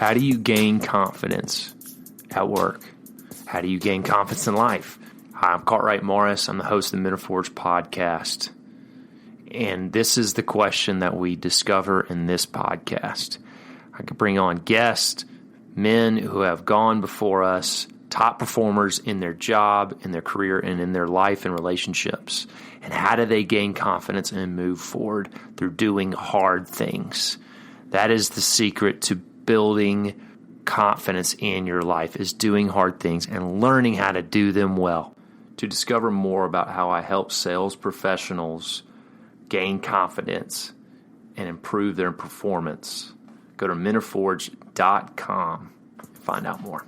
How do you gain confidence at work? How do you gain confidence in life? Hi, I'm Cartwright Morris. I'm the host of the Men of Forge podcast. And this is the question that we discover in this podcast. I could bring on guests, men who have gone before us, top performers in their job, in their career, and in their life and relationships. And how do they gain confidence and move forward through doing hard things? That is the secret to building confidence in your life, is doing hard things and learning how to do them well. To discover more about how I help sales professionals gain confidence and improve their performance, go to menofforge.com to find out more.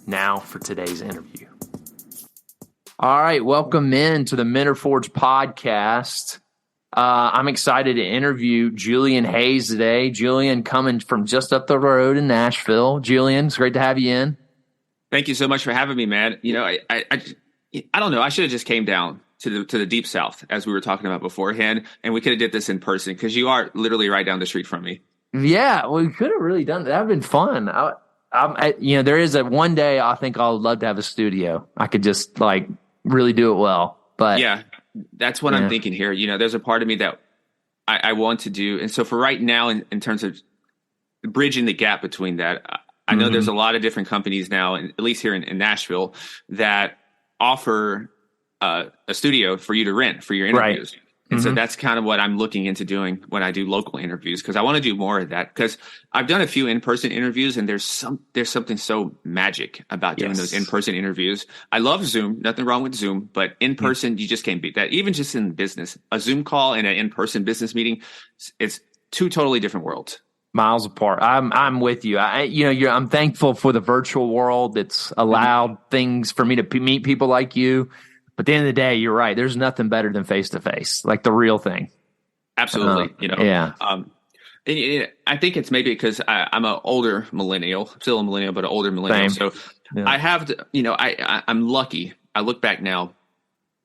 Now for today's interview. All right, welcome in to the Men of Forge podcast. I'm excited to interview Julian Hayes today. Julian coming from just up the road in Nashville. Julian, it's great to have you in. Thank you so much for having me, man. You know, I don't know. I should have just came down to the deep south as we were talking about beforehand, and we could have did this in person because you are literally right down the street from me. Yeah, we could have really done that. That'd been fun. There is one day I think I'd love to have a studio. I could just really do it well. But yeah, that's what I'm thinking here. You know, there's a part of me that I want to do, and so for right now, in terms of bridging the gap between that. I know there's a lot of different companies now, at least here in Nashville, that offer a studio for you to rent for your interviews. Right. And so that's kind of what I'm looking into doing when I do local interviews, because I want to do more of that. Because I've done a few in-person interviews, and there's something so magic about doing those in-person interviews. I love Zoom, nothing wrong with Zoom, but in person, you just can't beat that. Even just in business, a Zoom call and an in-person business meeting, it's two totally different worlds. Miles apart. I'm with you. I'm thankful for the virtual world that's allowed things for me to meet people like you. But at the end of the day, you're right. There's nothing better than face to face, like the real thing. Absolutely. Yeah. I think it's maybe because I'm an older millennial, still a millennial, but an older millennial. Same. So I have to, I'm lucky. I look back now.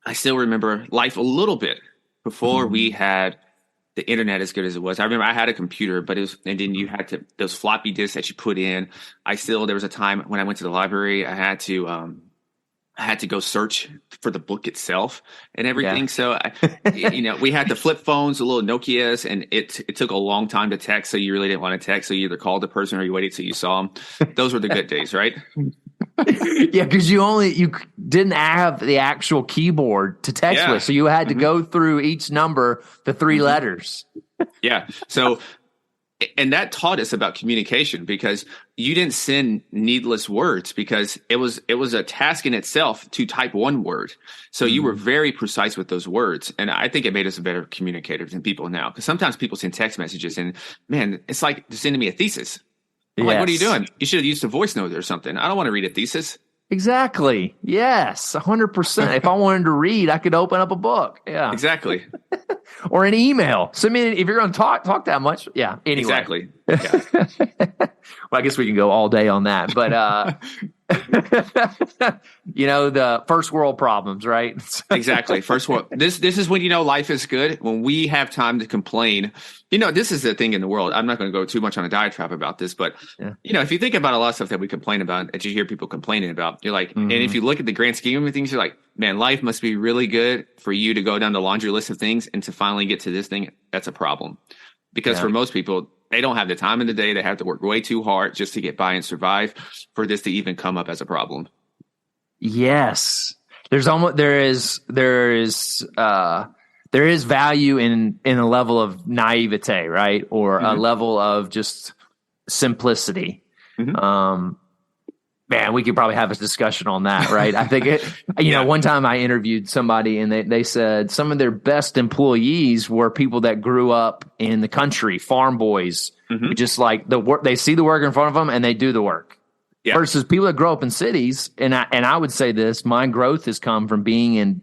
I still remember life a little bit before we had the internet as good as it was. I remember I had a computer, but and then you had those floppy disks that you put in. There was a time when I went to the library, I had to go search for the book itself and everything. Yeah. So, we had the flip phones, the little Nokias, and it took a long time to text. So you really didn't want to text. So you either called the person or you waited till you saw them. Those were the good days, right? Yeah, because you didn't have the actual keyboard to text with, so you had to go through each number, the three letters. Yeah. So, and that taught us about communication, because you didn't send needless words, because it was a task in itself to type one word. So you were very precise with those words, and I think it made us better communicators than people now. Because sometimes people send text messages, and man, it's like sending me a thesis. I'm like, what are you doing? You should have used a voice note or something. I don't want to read a thesis. Exactly. Yes, 100%. If I wanted to read, I could open up a book. Yeah. Exactly. Or an email. So, I mean, if you're going to talk that much, yeah. Anyway. Exactly. Yeah. Well, I guess we can go all day on that. But, the first world problems, right? Exactly. First world. This is when, life is good. When we have time to complain. This is the thing in the world. I'm not going to go too much on a diatribe about this, but, if you think about a lot of stuff that we complain about, that you hear people complaining about, you're like, and if you look at the grand scheme of things, you're like, man, life must be really good for you to go down the laundry list of things and to finally get to this thing. That's a problem. Because for most people, they don't have the time in the day. They have to work way too hard just to get by and survive for this to even come up as a problem. Yes. There is value in a level of naivete, right? Or a level of just simplicity. Man, we could probably have a discussion on that, right? I think one time I interviewed somebody, and they said some of their best employees were people that grew up in the country, farm boys, who just like the work. They see the work in front of them and they do the work. Yeah. Versus people that grow up in cities, and I would say this: my growth has come from being in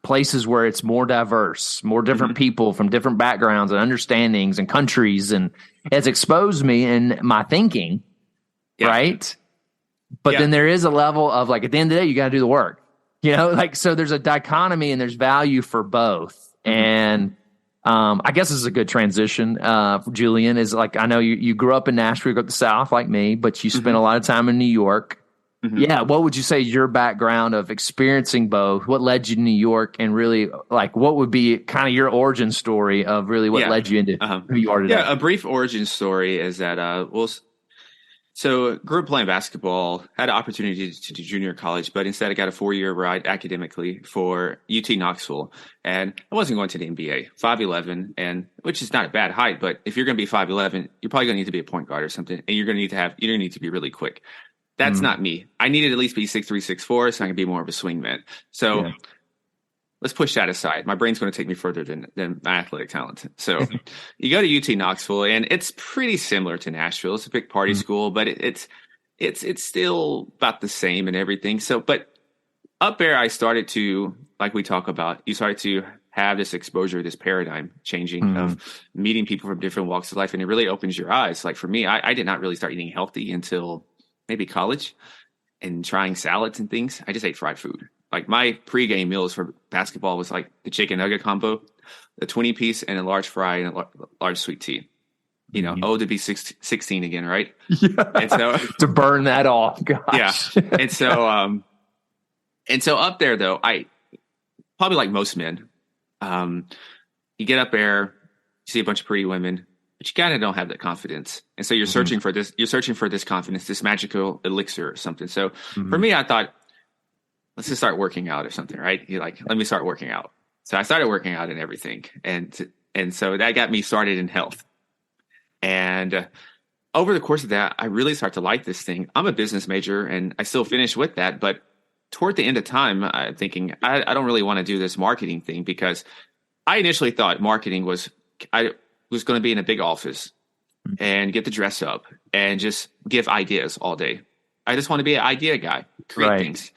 places where it's more diverse, more different people from different backgrounds and understandings and countries, and it's exposed me in my thinking, right? But then there is a level of at the end of the day, you got to do the work, so there's a dichotomy and there's value for both. And I guess this is a good transition. Julian, is like, I know you grew up in Nashville, you grew up the South like me, but you spent a lot of time in New York. Yeah. What would you say is your background of experiencing both? What led you to New York, and really, like, what would be kind of your origin story of really what led you into who you are today? Yeah, a brief origin story is that, so grew up playing basketball, had an opportunity to do junior college, but instead I got a 4-year ride academically for UT Knoxville. And I wasn't going to the NBA, 5'11", and which is not a bad height, but if you're going to be 5'11", you're probably going to need to be a point guard or something, and you're going to need to be really quick. That's not me. I needed at least be 6'3", 6'4", so I can be more of a swingman. So let's push that aside. My brain's going to take me further than my athletic talent. So you go to UT Knoxville, and it's pretty similar to Nashville. It's a big party school, but it's still about the same and everything. So, but up there, I started to, like we talk about, you started to have this exposure, this paradigm changing of meeting people from different walks of life, and it really opens your eyes. Like for me, I did not really start eating healthy until maybe college, and trying salads and things. I just ate fried food. Like my pregame meals for basketball was like the chicken nugget combo, the 20-piece and a large fry and a large sweet tea. You know, to be 16 again, right? Yeah. And so to burn that off, gosh. Yeah. And so up there though, I probably like most men, you get up there, you see a bunch of pretty women, but you kind of don't have that confidence. And so you're searching for this confidence, this magical elixir or something. So for me, I thought, let's just start working out or something, right? You're like, let me start working out. So I started working out and everything. And so that got me started in health. And over the course of that, I really started to like this thing. I'm a business major and I still finished with that. But toward the end of time, I'm thinking, I don't really want to do this marketing thing, because I initially thought marketing was going to be in a big office and get to dress up and just give ideas all day. I just want to be an idea guy, create things.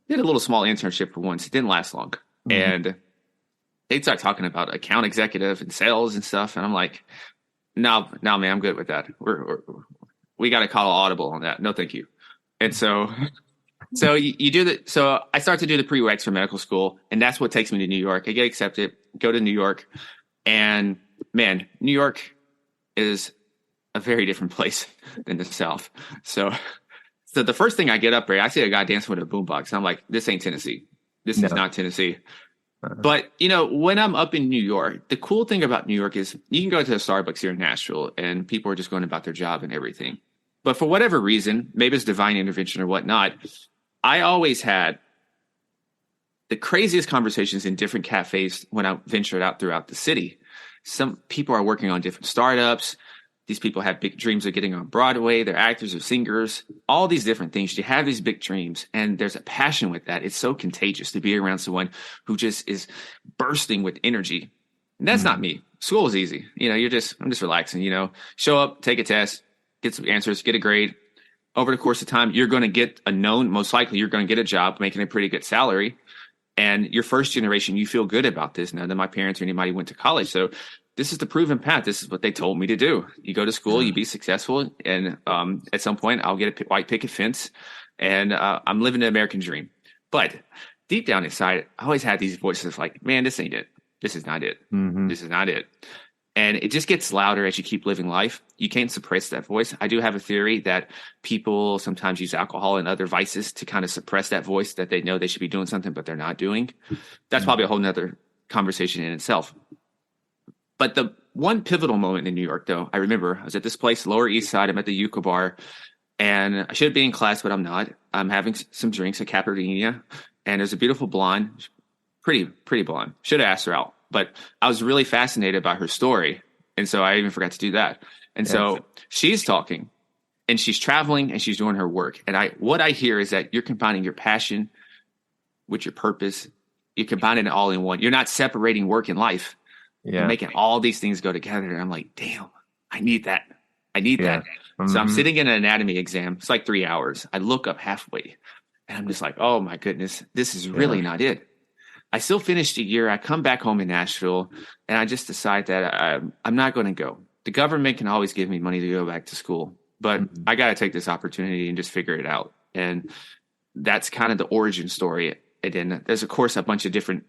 Did a little small internship for once. It didn't last long. And they'd start talking about account executive and sales and stuff. And I'm like, no, man, I'm good with that. We got to call audible on that. No, thank you. And so you do that. So I start to do the prereqs for medical school, and that's what takes me to New York. I get accepted, go to New York, and man, New York is a very different place than the South. So the first thing I get up there, I see a guy dancing with a boombox. And I'm like, this ain't Tennessee. This is not Tennessee. But, you know, when I'm up in New York, the cool thing about New York is you can go to a Starbucks here in Nashville and people are just going about their job and everything. But for whatever reason, maybe it's divine intervention or whatnot, I always had the craziest conversations in different cafes when I ventured out throughout the city. Some people are working on different startups. These people have big dreams of getting on Broadway. They're actors or singers, all these different things. You have these big dreams, and there's a passion with that. It's so contagious to be around someone who just is bursting with energy. And that's not me. School is easy. You know, I'm just relaxing, you know, show up, take a test, get some answers, get a grade. Over the course of time, you're going to get most likely you're going to get a job making a pretty good salary. And your first generation, you feel good about this. None of my parents or anybody went to college. So this is the proven path. This is what they told me to do. You go to school, you be successful, and at some point I'll get a white picket fence, and I'm living the American dream. But deep down inside, I always had these voices like, man, this ain't it. This is not it. This is not it. And it just gets louder as you keep living life. You can't suppress that voice. I do have a theory that people sometimes use alcohol and other vices to kind of suppress that voice that they know they should be doing something, but they're not doing. That's probably a whole nother conversation in itself. But the one pivotal moment in New York, though, I remember I was at this place, Lower East Side. I'm at the Yucca Bar, and I should be in class, but I'm not. I'm having some drinks at Capardina, and there's a beautiful blonde, pretty blonde. Should have asked her out, but I was really fascinated by her story, and so I even forgot to do that. And so she's talking, and she's traveling, and she's doing her work. And what I hear is that you're combining your passion with your purpose. You're combining it all in one. You're not separating work and life. You're making all these things go together. And I'm like, damn, I need that. I need that. So I'm sitting in an anatomy exam. It's like 3 hours. I look up halfway, and I'm just like, oh my goodness, this is really not it. I still finished a year. I come back home in Nashville, and I just decide that I'm not going to go. The government can always give me money to go back to school, but I got to take this opportunity and just figure it out. And that's kind of the origin story. And then there's, of course, a bunch of different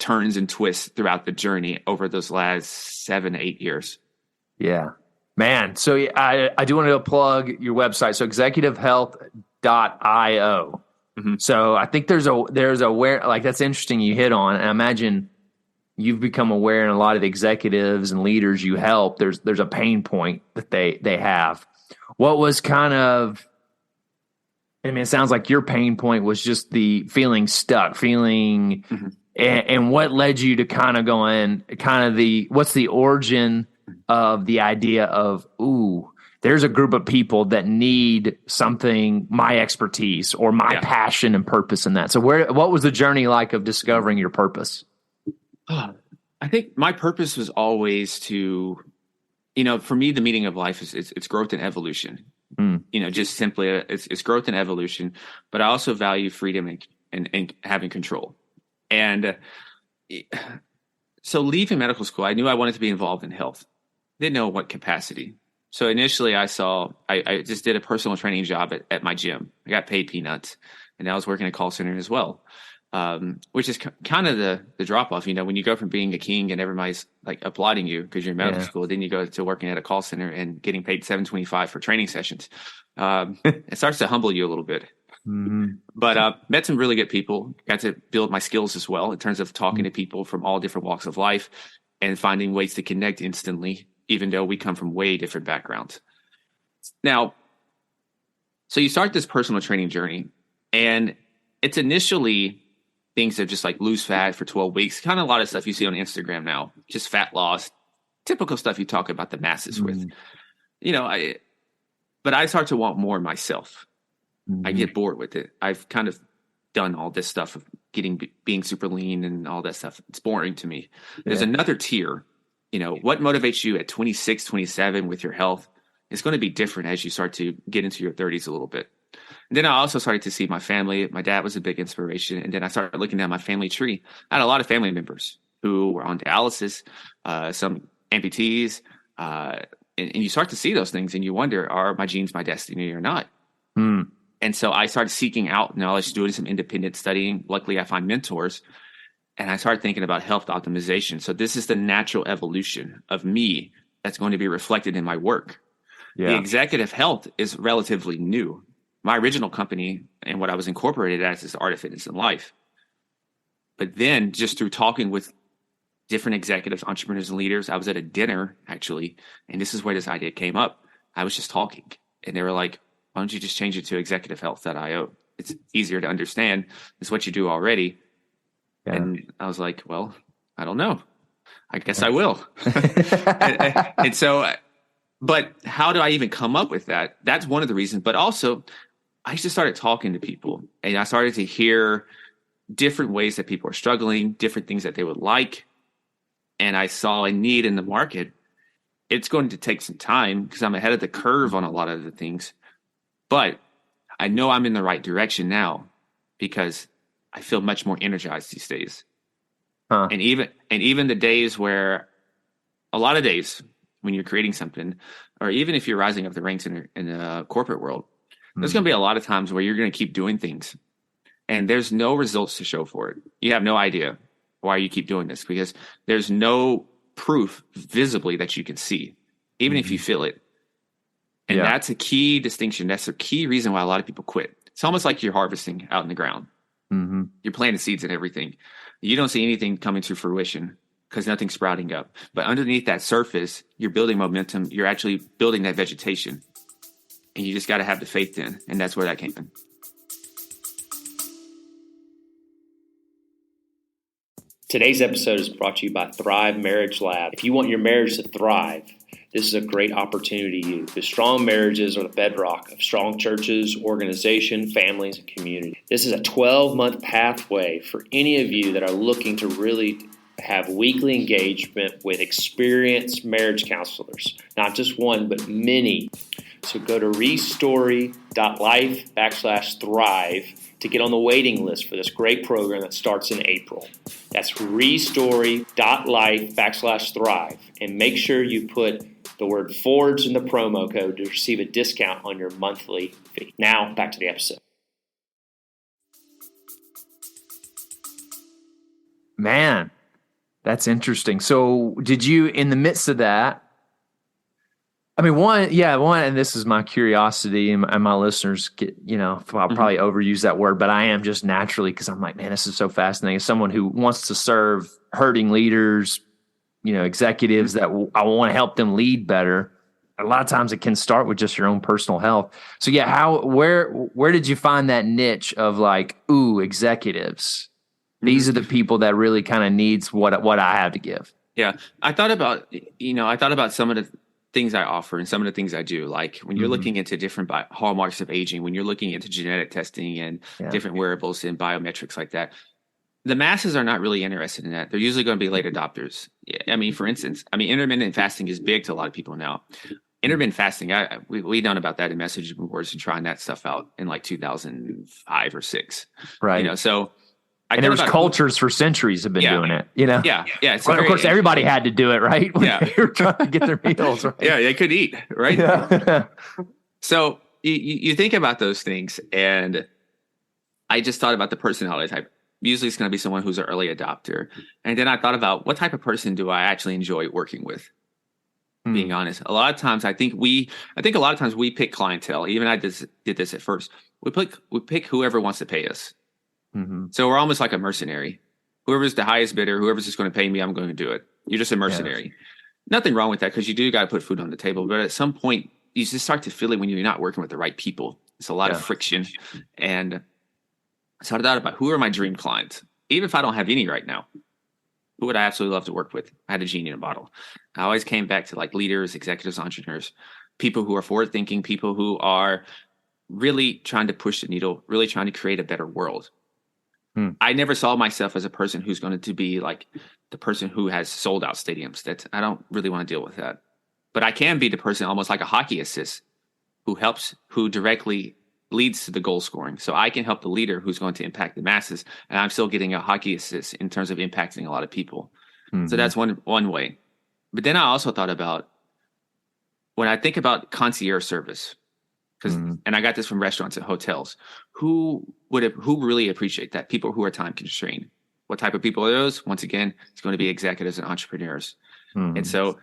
turns and twists throughout the journey over those last 7-8 years. Yeah, man. So I do want to plug your website. So executivehealth.io. Mm-hmm. So I think there's aware, like that's interesting you hit on. And I imagine you've become aware, and a lot of the executives and leaders you help, there's a pain point that they have. What was kind of, I mean, it sounds like your pain point was just the feeling stuck, mm-hmm. and what led you to kind of going, what's the origin of the idea of, there's a group of people that need something, my expertise or my passion and purpose in that. So what was the journey like of discovering your purpose? I think my purpose was always to, for me, the meaning of life is it's growth and evolution. Just simply it's growth and evolution, but I also value freedom and having control. And so leaving medical school, I knew I wanted to be involved in health. Didn't know what capacity. So initially I just did a personal training job at my gym. I got paid peanuts, and I was working at a call center as well. Which is kind of the drop off, when you go from being a king and everybody's like applauding you because you're in medical school, then you go to working at a call center and getting paid $7.25 for training sessions. It starts to humble you a little bit. Mm-hmm. But met some really good people, got to build my skills as well in terms of talking to people from all different walks of life and finding ways to connect instantly, even though we come from way different backgrounds. Now, so you start this personal training journey, and it's initially things that just like lose fat for 12 weeks, kind of a lot of stuff you see on Instagram now, just fat loss, typical stuff you talk about the masses with, but I start to want more myself. Mm-hmm. I get bored with it. I've kind of done all this stuff of being super lean and all that stuff. It's boring to me. There's another tier, what motivates you at 26, 27 with your health is going to be different as you start to get into your 30s a little bit. And then I also started to see my family. My dad was a big inspiration. And then I started looking at my family tree. I had a lot of family members who were on dialysis, some amputees. And you start to see those things and you wonder, are my genes my destiny or not? Mm. And so I started seeking out knowledge, doing some independent studying. Luckily, I find mentors. And I started thinking about health optimization. So this is the natural evolution of me that's going to be reflected in my work. Yeah. The executive health is relatively new. My original company and what I was incorporated as is Art of Fitness and Life. But then just through talking with different executives, entrepreneurs, and leaders, I was at a dinner actually, and this is where this idea came up. I was just talking and they were like, why don't you just change it to executivehealth.io? It's easier to understand. It's what you do already. Yeah. And I was like, well, I don't know. I guess I will. and so, but how do I even come up with that? That's one of the reasons. But also, I just started talking to people and I started to hear different ways that people are struggling, different things that they would like. And I saw a need in the market. It's going to take some time because I'm ahead of the curve on a lot of the things. But I know I'm in the right direction now because I feel much more energized these days. Huh. And even the days where a lot of days when you're creating something, or even if you're rising up the ranks in the corporate world, there's going to be a lot of times where you're going to keep doing things and there's no results to show for it. You have no idea why you keep doing this because there's no proof visibly that you can see, even if you feel it. And that's a key distinction. That's a key reason why a lot of people quit. It's almost like you're harvesting out in the ground. Mm-hmm. You're planting seeds and everything. You don't see anything coming to fruition because nothing's sprouting up. But underneath that surface, you're building momentum. You're actually building that vegetation. And you just got to have the faith in. And that's where that came in. Today's episode is brought to you by Thrive Marriage Lab. If you want your marriage to thrive, this is a great opportunity to you because strong marriages are the bedrock of strong churches, organization, families, and community. This is a 12-month pathway for any of you that are looking to really have weekly engagement with experienced marriage counselors. Not just one, but many. So go to restory.life/thrive to get on the waiting list for this great program that starts in April. That's restory.life/thrive. And make sure you put the word Forge in the promo code to receive a discount on your monthly fee. Now, back to the episode. Man, that's interesting. So did you, in the midst of that, I mean, one, and this is my curiosity, and my listeners get, I'll probably overuse that word, but I am just naturally, because I'm like, man, this is so fascinating. As someone who wants to serve hurting leaders, executives that I want to help them lead better. A lot of times it can start with just your own personal health. So where did you find that niche of like, executives? These are the people that really kind of needs what I have to give. Yeah. I thought about some of the things I offer and some of the things I do. Like when you're looking into different hallmarks of aging, when you're looking into genetic testing and different wearables and biometrics like that, the masses are not really interested in that. They're usually going to be late adopters. I mean, for instance, intermittent fasting is big to a lot of people now. Intermittent fasting, we known about that in messaging boards and trying that stuff out in like 2005 or 6. Right. So and there was cultures for centuries have been doing it, Yeah. Well, of course, everybody had to do it, right? When they were trying to get their meals, right? Yeah, they could eat, right? Yeah. So you think about those things, and I just thought about the personality type. Usually it's going to be someone who's an early adopter. And then I thought about what type of person do I actually enjoy working with? Being honest, a lot of times I think a lot of times we pick clientele. Even I did this at first. We pick whoever wants to pay us. So we're almost like a mercenary. Whoever's the highest bidder, whoever's just going to pay me, I'm going to do it. You're just a mercenary. Yes. Nothing wrong with that, because you do got to put food on the table. But at some point, you just start to feel it when you're not working with the right people. It's a lot of friction. And so I thought about, who are my dream clients? Even if I don't have any right now, who would I absolutely love to work with? I had a genie in a bottle. I always came back to like leaders, executives, entrepreneurs, people who are forward thinking, people who are really trying to push the needle, really trying to create a better world. I never saw myself as a person who's going to be like the person who has sold out stadiums. I don't really want to deal with that. But I can be the person almost like a hockey assist who directly leads to the goal scoring. So I can help the leader who's going to impact the masses, and I'm still getting a hockey assist in terms of impacting a lot of people. So that's one way. But then I also thought about, when I think about concierge service, and I got this from restaurants and hotels, who really appreciate that? People who are time constrained. What type of people are those? Once again, it's going to be executives and entrepreneurs. And so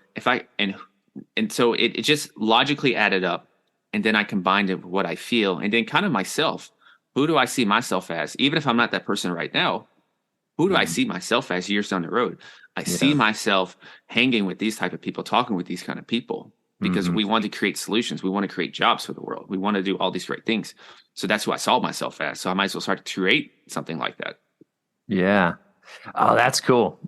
so it just logically added up. And then I combined it with what I feel, and then kind of myself. Who do I see myself as? Even if I'm not that person right now, who do I see myself as years down the road? I see myself hanging with these type of people, talking with these kind of people, because we want to create solutions. We want to create jobs for the world. We want to do all these great things. So that's who I saw myself as. So I might as well start to create something like that. Yeah. Oh, that's cool.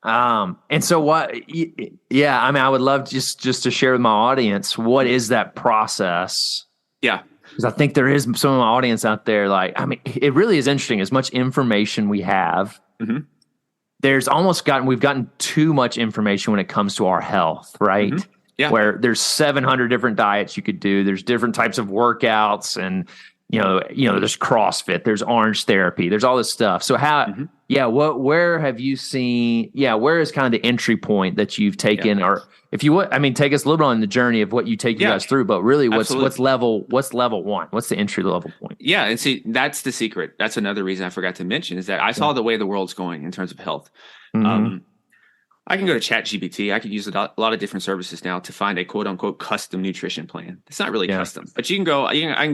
And so I would love just to share with my audience, what is that process? Yeah. Because I think there is some of my audience out there, it really is interesting. As much information we have, we've gotten too much information when it comes to our health, right? Yeah. Where there's 700 different diets you could do. There's different types of workouts, and there's CrossFit, there's orange therapy, there's all this stuff. So where have you seen, where is kind of the entry point that you've taken, or if you would, take us a little bit on the journey of what you take you guys through, but really what's level one? What's the entry level point? Yeah. And see, that's the secret. That's another reason I forgot to mention, is that I saw the way the world's going in terms of health. I can go to ChatGPT. I could use a lot of different services now to find a quote unquote custom nutrition plan. It's not really custom, but I can go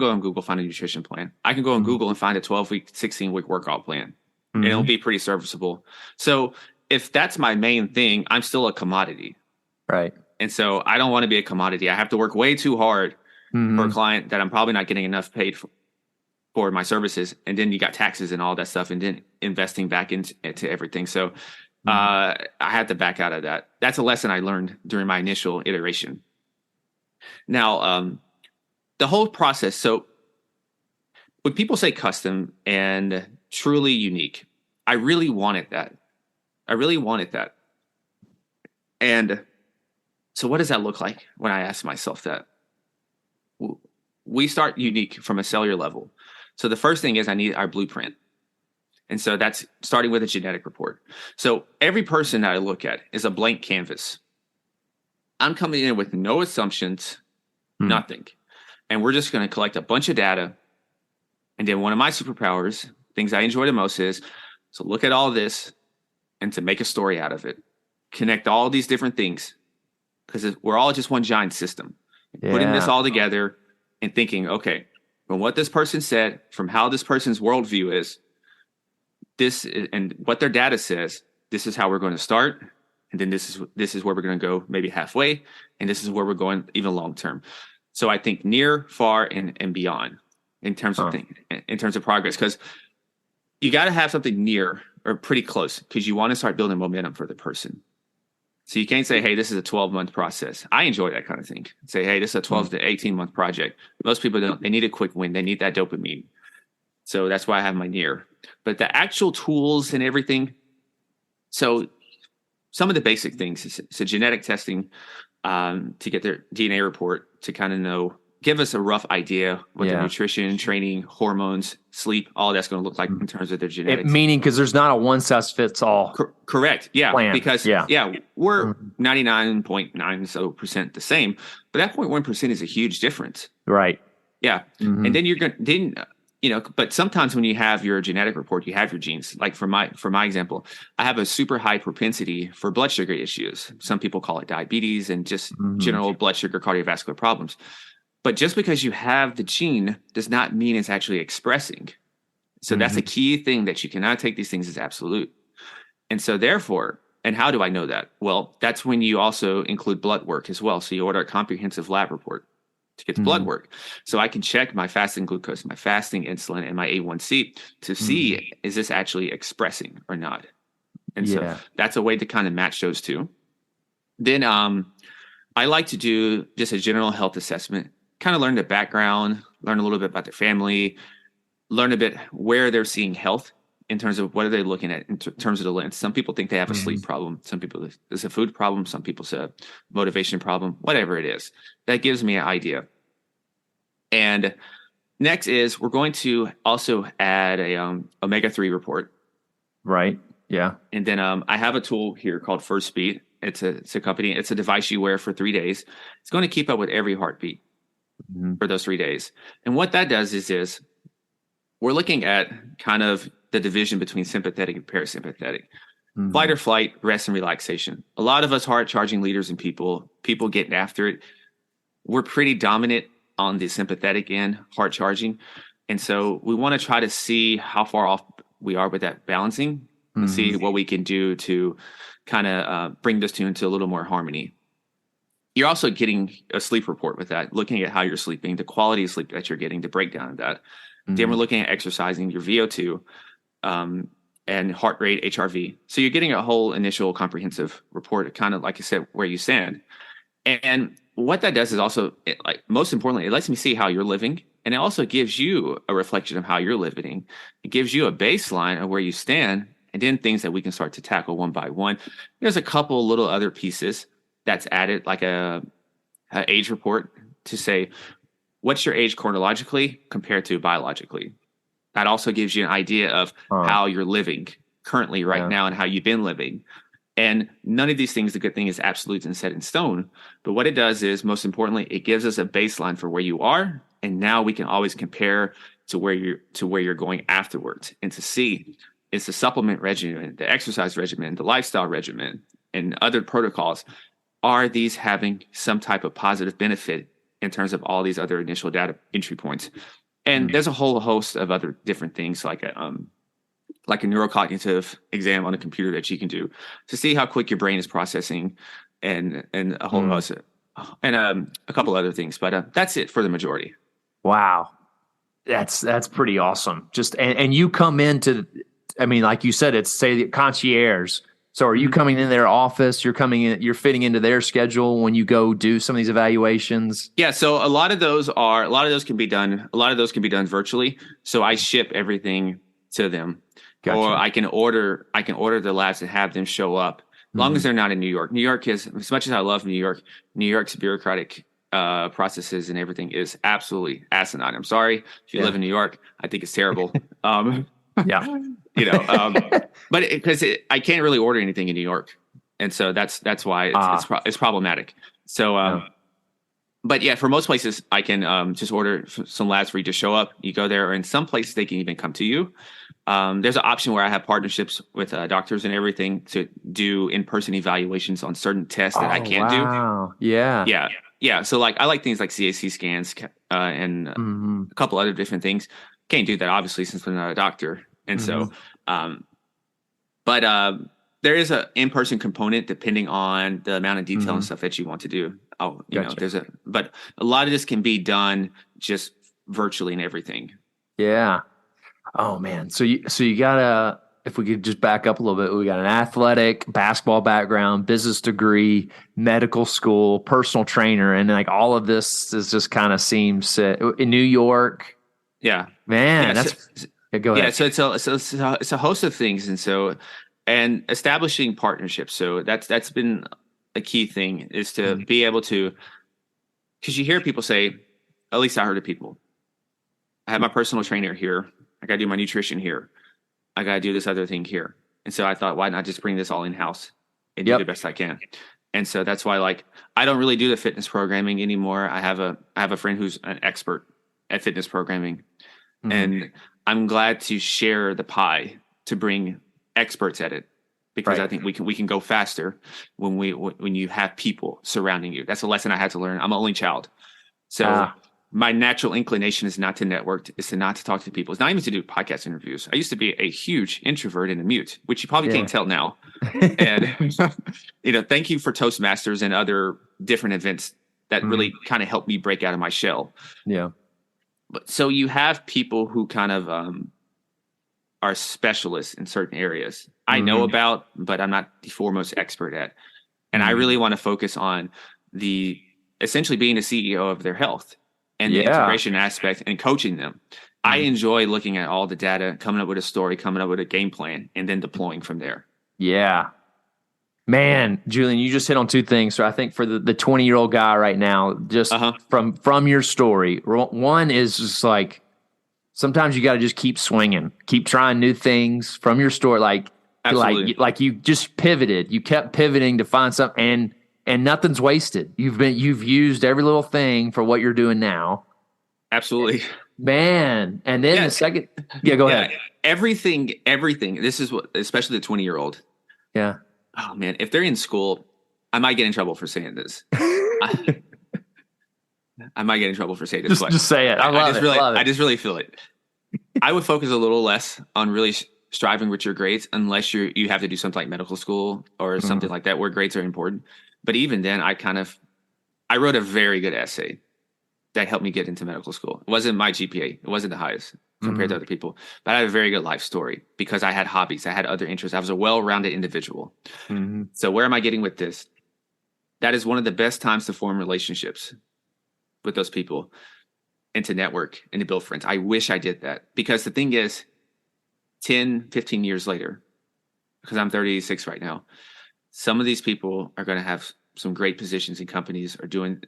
on Google, find a nutrition plan. I can go on Google and find a 12-week, 16-week workout plan, and it'll be pretty serviceable. So if that's my main thing, I'm still a commodity. Right. And so I don't want to be a commodity. I have to work way too hard for a client that I'm probably not getting enough paid for my services. And then you got taxes and all that stuff, and then investing back into everything. So I had to back out of that. That's a lesson I learned during my initial iteration. Now, the whole process. So when people say custom and truly unique, I really wanted that. And so what does that look like when I ask myself that? We start unique from a cellular level. So the first thing is I need our blueprint. And so that's starting with a genetic report. So every person that I look at is a blank canvas. I'm coming in with no assumptions, nothing. And we're just going to collect a bunch of data. And then one of my superpowers, things I enjoy the most, is, so look at all this and to make a story out of it. Connect all these different things because we're all just one giant system. Putting this all together and thinking, okay, from what this person said, from how this person's worldview is, and what their data says, this is how we're going to start. And then this is where we're going to go maybe halfway. And this is where we're going even long term. So I think near, far, and beyond in terms of progress, because you got to have something near or pretty close because you want to start building momentum for the person. So you can't say, hey, this is a 12-month process. I enjoy that kind of thing. Say, hey, this is a 12 to 18-month project. Most people don't. They need a quick win. They need that dopamine. So that's why I have my near. But the actual tools and everything. So some of the basic things. So genetic testing to get their DNA report to kind of give us a rough idea what their nutrition, training, hormones, sleep, all that's going to look like in terms of their genetics. Meaning because there's not a one-size-fits-all correct. Yeah. plan. Because we're 99.9% the same, but that 0.1% is a huge difference. Right. Yeah. And then but sometimes when you have your genetic report, you have your genes. Like for my example, I have a super high propensity for blood sugar issues. Some people call it diabetes and just general blood sugar cardiovascular problems. But just because you have the gene does not mean it's actually expressing. So that's a key thing, that you cannot take these things as absolute. And so therefore, and how do I know that? Well, that's when you also include blood work as well. So you order a comprehensive lab report to get the blood work. So I can check my fasting glucose, my fasting insulin, and my A1C to see, is this actually expressing or not? And so that's a way to kind of match those two. Then I like to do just a general health assessment, kind of learn the background, learn a little bit about their family, learn a bit where they're seeing health in terms of what are they looking at in terms of the lens. Some people think they have a sleep problem. Some people it's a food problem. Some people say a motivation problem, whatever it is. That gives me an idea. And next is we're going to also add a omega-3 report. Right. Yeah. And then I have a tool here called First Speed. It's a company. It's a device you wear for 3 days. It's going to keep up with every heartbeat for those 3 days. And what that does is we're looking at kind of the division between sympathetic and parasympathetic. Flight or flight, rest and relaxation. A lot of us hard charging leaders and people getting after it, we're pretty dominant on the sympathetic end, hard charging. And so we want to try to see how far off we are with that balancing and see what we can do to kind of bring this two into a little more harmony. You're also getting a sleep report with that, looking at how you're sleeping, the quality of sleep that you're getting, the breakdown of that. Then we're looking at exercising, your VO2, and heart rate, HRV. So you're getting a whole initial comprehensive report, kind of like I said, where you stand. And what that does is also, most importantly, it lets me see how you're living. And it also gives you a reflection of how you're living. It gives you a baseline of where you stand, and then things that we can start to tackle one by one. There's a couple little other pieces that's added, like a age report to say, what's your age chronologically compared to biologically? That also gives you an idea of how you're living currently right now and how you've been living. And none of these things, the good thing is absolute and set in stone. But what it does is, most importantly, it gives us a baseline for where you are. And now we can always compare to where you're going afterwards, and to see, is the supplement regimen, the exercise regimen, the lifestyle regimen, and other protocols, are these having some type of positive benefit in terms of all these other initial data entry points? And there's a whole host of other different things, like a neurocognitive exam on a computer that you can do to see how quick your brain is processing, and a whole host of, and a couple other things. But that's it for the majority. Wow. That's pretty awesome. Just, and you come into, I mean, like you said, it's the concierge. So are you coming in their office? You're coming in, you're fitting into their schedule when you go do some of these evaluations? Yeah. So a lot of those can be done virtually. So I ship everything to them. Gotcha. Or I can order the labs and have them show up, as long as they're not in New York. New York is, as much as I love New York's bureaucratic processes and everything is absolutely asinine. I'm sorry if you live in New York. I think it's terrible. But because I can't really order anything in New York, and so that's why it's problematic. So, but yeah, for most places I can just order some labs for you to show up. You go there, or in some places they can even come to you. There's an option where I have partnerships with doctors and everything to do in-person evaluations on certain tests that I can't do. Yeah. Yeah. Yeah. So like I like things like CAC scans and a couple other different things. Can't do that obviously since I'm not a doctor. And so, but there is an in-person component depending on the amount of detail and stuff that you want to do. But a lot of this can be done just virtually and everything. Yeah. Oh man. So you gotta, if we could just back up a little bit, we got an athletic basketball background, business degree, medical school, personal trainer, and like all of this is just kind of seems in New York. Yeah, man. Go ahead. Yeah, so it's a host of things, and establishing partnerships. So that's been a key thing is to be able to, because you hear people say, at least I heard of people, I have my personal trainer here. I got to do my nutrition here. I got to do this other thing here. And so I thought, why not just bring this all in house and do the best I can? And so that's why, like, I don't really do the fitness programming anymore. I have a friend who's an expert at fitness programming, and I'm glad to share the pie to bring experts at it, because I think we can go faster when you have people surrounding you. That's a lesson I had to learn. I'm an only child, so. My natural inclination is not to network, is to not to talk to people. It's not even to do podcast interviews. I used to be a huge introvert and a mute, which you probably can't tell now. And, thank you for Toastmasters and other different events that really kind of helped me break out of my shell. Yeah. But so you have people who kind of are specialists in certain areas I know about, but I'm not the foremost expert at. And I really want to focus on essentially being the CEO of their health. And the integration aspect and coaching them. I enjoy looking at all the data, coming up with a story, coming up with a game plan, and then deploying from there. Yeah. Man, Julian, you just hit on two things. So I think for the 20-year-old guy right now, just from your story, one is just like, sometimes you got to just keep swinging, keep trying new things from your story. Like you just pivoted, you kept pivoting to find something, and nothing's wasted. You've used every little thing for what you're doing now. Absolutely. Man. And then the second, go ahead. Everything. This is what, especially the 20-year-old. Yeah. Oh man. If they're in school, I might get in trouble for saying this. I might get in trouble for saying this. Just say it. I just really feel it. I would focus a little less on really striving with your grades, unless you have to do something like medical school or something like that, where grades are important. But even then, I wrote a very good essay that helped me get into medical school. It wasn't my GPA. It wasn't the highest compared to other people. But I had a very good life story because I had hobbies. I had other interests. I was a well-rounded individual. So where am I getting with this? That is one of the best times to form relationships with those people and to network and to build friends. I wish I did that, because the thing is, 10, 15 years later, because I'm 36 right now, some of these people are going to have some great positions in companies, or doing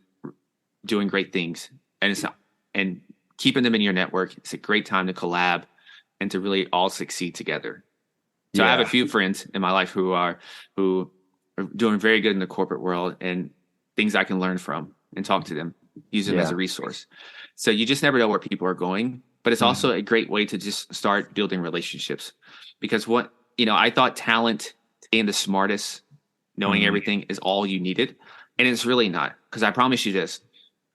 great things, and keeping them in your network. It's a great time to collab and to really all succeed together. So I have a few friends in my life who are doing very good in the corporate world, and things I can learn from and talk to them, use them as a resource. So you just never know where people are going, but it's also a great way to just start building relationships, because I thought talent, being the smartest, knowing everything is all you needed. And it's really not, because I promise you this,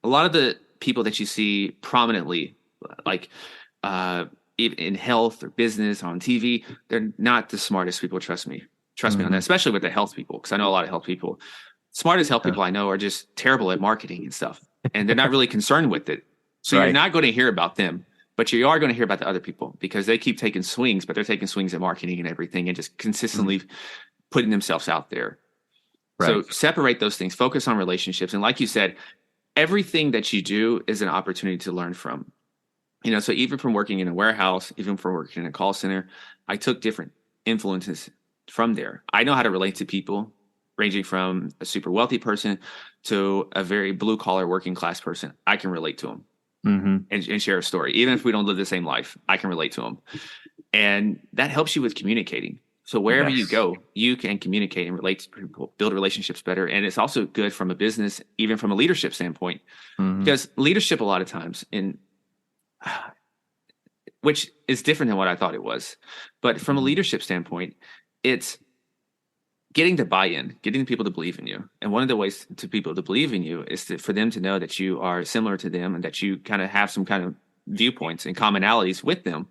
a lot of the people that you see prominently, like in health or business on TV, they're not the smartest people. Trust me on that, especially with the health people, because I know a lot of health people. Smartest health people I know are just terrible at marketing and stuff, and they're not really concerned with it. So you're not going to hear about them, but you are going to hear about the other people, because they keep taking swings, but they're taking swings at marketing and everything, and just consistently putting themselves out there. So separate those things, focus on relationships. And like you said, everything that you do is an opportunity to learn from. So even from working in a warehouse, even from working in a call center, I took different influences from there. I know how to relate to people, ranging from a super wealthy person to a very blue collar working class person. I can relate to them and share a story. Even if we don't live the same life, I can relate to them. And that helps you with communicating. So wherever you go, you can communicate and relate to people, build relationships better. And it's also good from a business, even from a leadership standpoint, because leadership, a lot of times, which is different than what I thought it was. But from a leadership standpoint, it's getting the buy-in, getting people to believe in you. And one of the ways to people to believe in you is for them to know that you are similar to them and that you kind of have some kind of viewpoints and commonalities with them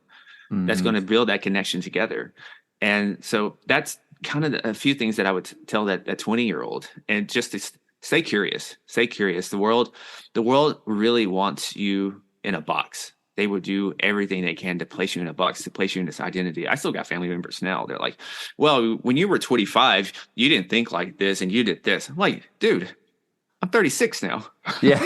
that's going to build that connection together. And so that's kind of a few things that I would tell that 20-year-old, and just to stay curious. The world really wants you in a box. They would do everything they can to place you in a box, to place you in this identity. I still got family members now. They're like, well, when you were 25, you didn't think like this and you did this. I'm like, dude, I'm 36 now. Yeah.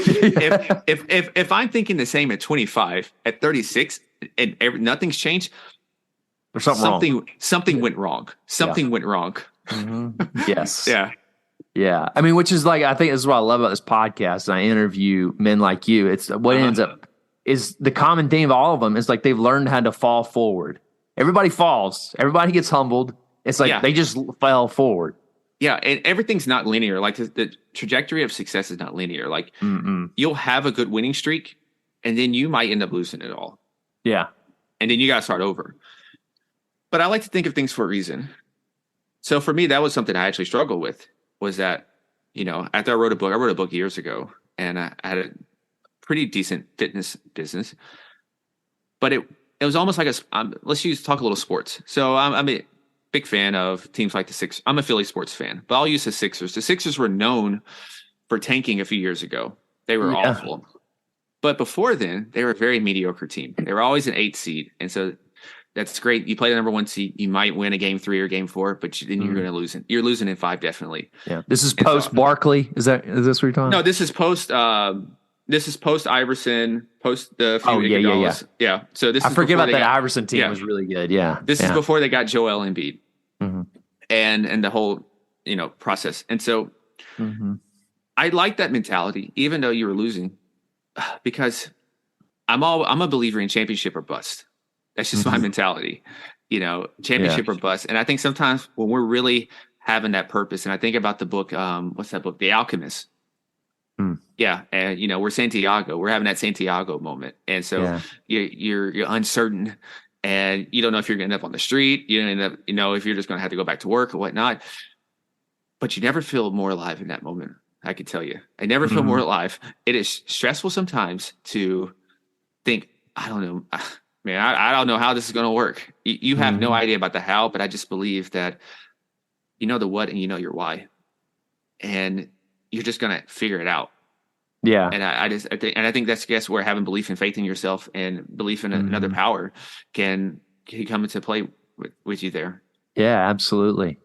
if I'm thinking the same at 25, at 36, and nothing's changed, there's something wrong. Something went wrong. Something went wrong. Mm-hmm. Yes. Yeah. Yeah. I mean, which is like, I think this is what I love about this podcast. I interview men like you. It's what ends up is the common theme of all of them is like they've learned how to fall forward. Everybody falls. Everybody gets humbled. It's like they just fell forward. Yeah, and everything's not linear. Like the trajectory of success is not linear. Like you'll have a good winning streak, and then you might end up losing it all. Yeah. And then you got to start over. But I like to think of things for a reason. So for me, that was something I actually struggled with, was that, after I wrote a book years ago, and I had a pretty decent fitness business, but it was almost like talk a little sports. So I'm a big fan of teams like the Sixers. I'm a Philly sports fan, but I'll use the Sixers. The Sixers were known for tanking a few years ago. They were awful. But before then, they were a very mediocre team. They were always an 8 seed. And so that's great. You play the number 1 seed. You might win a game 3 or game 4, but then you're going to lose it. You're losing in 5, definitely. Yeah. This is post Barkley. Is this what you're talking about? No, this is post Iverson, post the few Yeah. So this I forget about that Iverson team was really good. Yeah. This is before they got Joel Embiid and the whole, process. And so I like that mentality, even though you were losing, because I'm a believer in championship or bust. That's just my mentality, championship or bust. And I think sometimes when we're really having that purpose, and I think about the book, what's that book? The Alchemist. Yeah. And, we're Santiago. We're having that Santiago moment. And so you're uncertain and you don't know if you're going to end up on the street. You don't end up, if you're just going to have to go back to work or whatnot. But you never feel more alive in that moment. I can tell you. I never feel more alive. It is stressful sometimes to think, I don't know, man, I don't know how this is going to work. You have no idea about the how, but I just believe that you know the what and you know your why. And you're just going to figure it out. Yeah. And I think that's where having belief and faith in yourself and belief in another power can come into play with you there. Yeah, absolutely.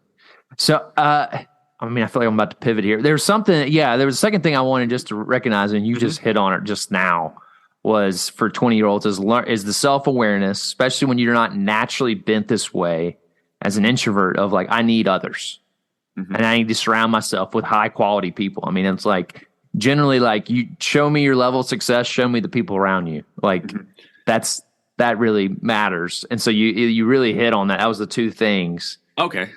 So, I feel like I'm about to pivot here. There was a second thing I wanted just to recognize, and you just hit on it just now, was for 20-year-olds is the self-awareness, especially when you're not naturally bent this way as an introvert, of like, I need others. And I need to surround myself with high quality people. I mean, it's like generally like, you show me your level of success, show me the people around you. Like that really matters. And so you really hit on that. That was the two things. Okay.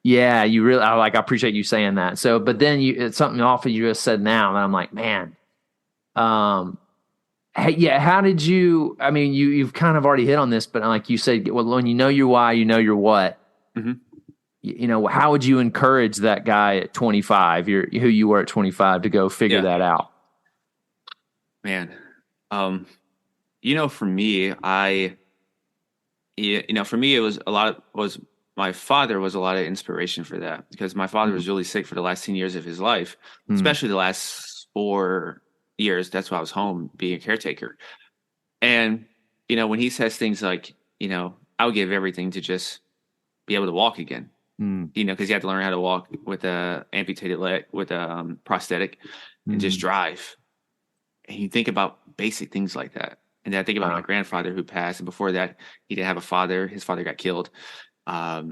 Yeah. I appreciate you saying that. So, but then it's something off of you just said now, and I'm like, man, how did you, you've kind of already hit on this, but like you said, well, when you know your why, you know your what. How would you encourage that guy at 25, who you were at 25, to go figure that out? Man, for me, my father was a lot of inspiration for that, because my father was really sick for the last 10 years of his life, especially the last 4 years. That's why I was home being a caretaker. And, when he says things like, I would give everything to just be able to walk again. Because you have to learn how to walk with a amputated leg, with a prosthetic, and just drive. And you think about basic things like that. And then I think about my grandfather who passed, and before that, he didn't have a father. His father got killed, got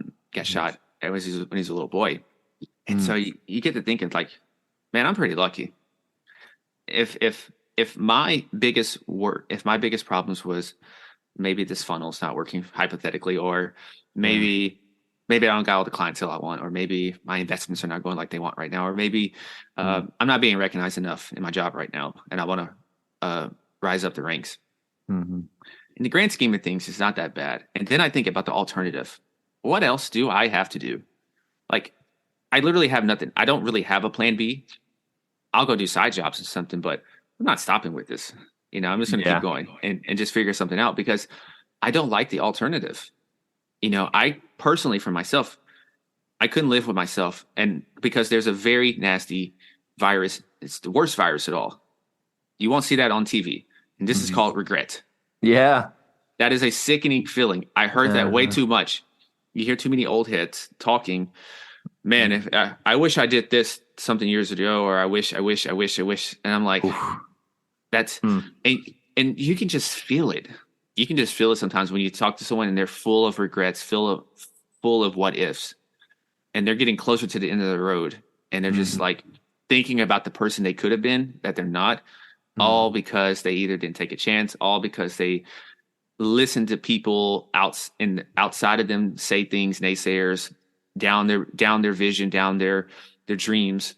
shot when he was a little boy. And so you get to thinking like, man, I'm pretty lucky. If my biggest problems was maybe this funnel's not working hypothetically, or maybe I don't got all the clientele I want, or maybe my investments are not going like they want right now, or maybe I'm not being recognized enough in my job right now, and I want to rise up the ranks. In the grand scheme of things, it's not that bad. And then I think about the alternative. What else do I have to do? Like, I literally have nothing. I don't really have a plan B. I'll go do side jobs or something, but I'm not stopping with this. I'm just going to keep going and just figure something out because I don't like the alternative. I personally, for myself, I couldn't live with myself. And because there's a very nasty virus, it's the worst virus at all. You won't see that on TV. And this is called regret. Yeah. That is a sickening feeling. I heard that way too much. You hear too many old heads talking. Man, if I wish I did this something years ago, or I wish. And I'm like, that's, and you can just feel it. You can just feel it sometimes when you talk to someone and they're full of regrets, full of what ifs, and they're getting closer to the end of the road. And they're just like thinking about the person they could have been that they're not, all because they either didn't take a chance, all because they listened to people outside of them say things, naysayers, down their vision, down their dreams,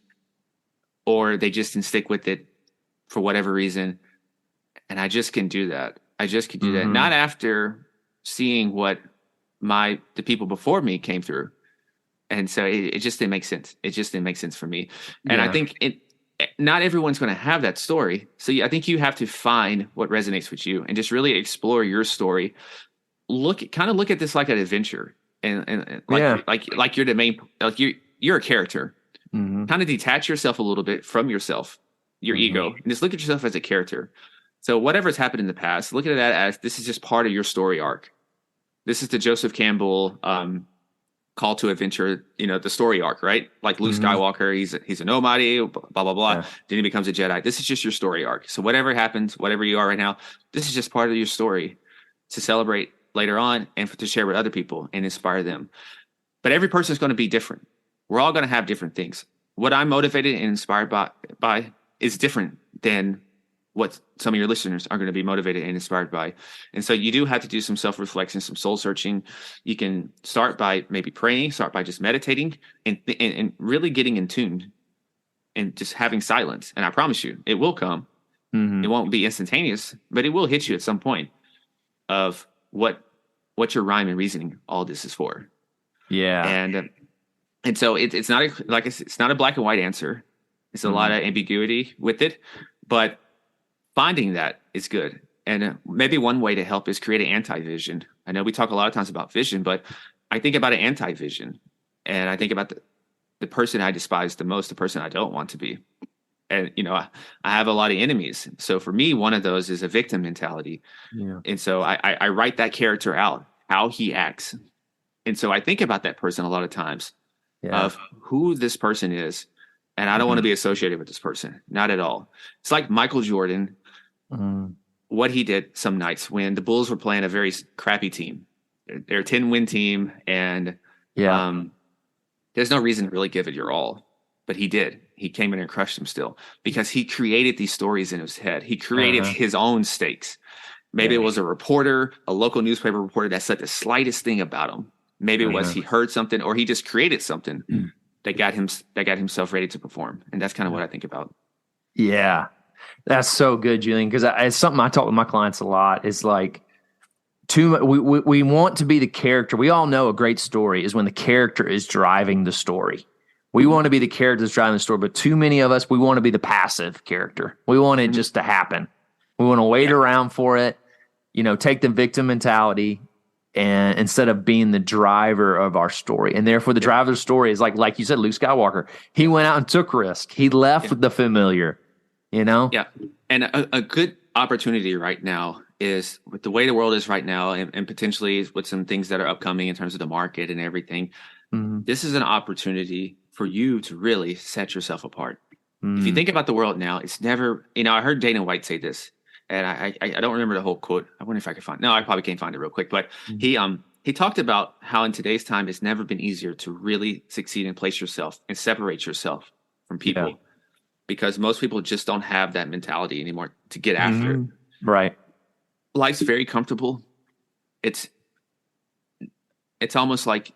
or they just didn't stick with it for whatever reason. And I just can do that. that. Not after seeing what the people before me came through. And so it just didn't make sense. It just didn't make sense for me. And I think not everyone's going to have that story. So I think you have to find what resonates with you and just really explore your story. Look at this like an adventure, and like you're the main, like you're a character. Kind of detach yourself a little bit from yourself, your ego, and just look at yourself as a character. So whatever's happened in the past, look at that as this is just part of your story arc. This is the Joseph Campbell call to adventure, the story arc, right? Like Luke Skywalker, he's a nobody, blah, blah, blah. Then he becomes a Jedi. This is just your story arc. So whatever happens, whatever you are right now, this is just part of your story to celebrate later on and to share with other people and inspire them. But every person is going to be different. We're all going to have different things. What I'm motivated and inspired by is different than what some of your listeners are going to be motivated and inspired by. And so you do have to do some self-reflection, some soul searching. You can start by maybe praying, start by just meditating and really getting in tune and just having silence. And I promise you, it will come. It won't be instantaneous, but it will hit you at some point of what your rhyme and reasoning all this is for. Yeah. And so it's not it's not a black and white answer. It's a lot of ambiguity with it, but finding that is good. And maybe one way to help is create an anti-vision. I know we talk a lot of times about vision, but I think about an anti-vision. And I think about the person I despise the most, the person I don't want to be. And, I have a lot of enemies. So for me, one of those is a victim mentality. Yeah. And so I write that character out, how he acts. And so I think about that person a lot of times of who this person is. And I don't want to be associated with this person. Not at all. It's like Michael Jordan, what he did some nights when the Bulls were playing a very crappy team. They're a 10-win team, and there's no reason to really give it your all. But he did. He came in and crushed them still because he created these stories in his head. He created his own stakes. Maybe it was a reporter, a local newspaper reporter that said the slightest thing about him. Maybe it was he heard something or he just created something that got himself ready to perform. And that's kind of what I think about. Yeah. That's so good, Julian, because it's something I talk with my clients a lot. Is like, we want to be the character. We all know a great story is when the character is driving the story. We want to be the character that's driving the story, but too many of us, we want to be the passive character. We want it just to happen. We want to wait around for it, take the victim mentality, and instead of being the driver of our story. And therefore, the driver of the story is like you said, Luke Skywalker. He went out and took risk. He left the familiar. Yeah. And a good opportunity right now is with the way the world is right now and potentially with some things that are upcoming in terms of the market and everything. This is an opportunity for you to really set yourself apart. If you think about the world now, it's never, I heard Dana White say this, and I don't remember the whole quote. I wonder if I could find it. No, I probably can't find it real quick, but he talked about how in today's time, it's never been easier to really succeed and place yourself and separate yourself from people. Yeah. Because most people just don't have that mentality anymore to get after it. Right. Life's very comfortable. It's almost like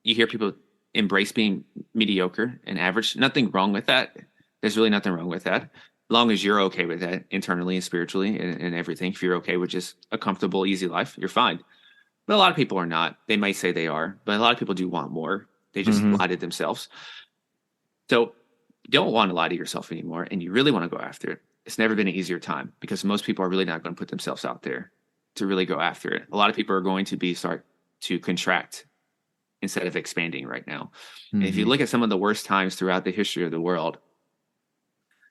you hear people embrace being mediocre and average. Nothing wrong with that. There's really nothing wrong with that. long as you're okay with that internally and spiritually and everything, if you're okay with just a comfortable, easy life, you're fine. But a lot of people are not. They might say they are, but a lot of people do want more. They just lie to themselves. So you don't want to lie to yourself anymore, and you really want to go after it. It's never been an easier time because most people are really not going to put themselves out there to really go after it. A lot of people are going to start to contract instead of expanding right now. And if you look at some of the worst times throughout the history of the world,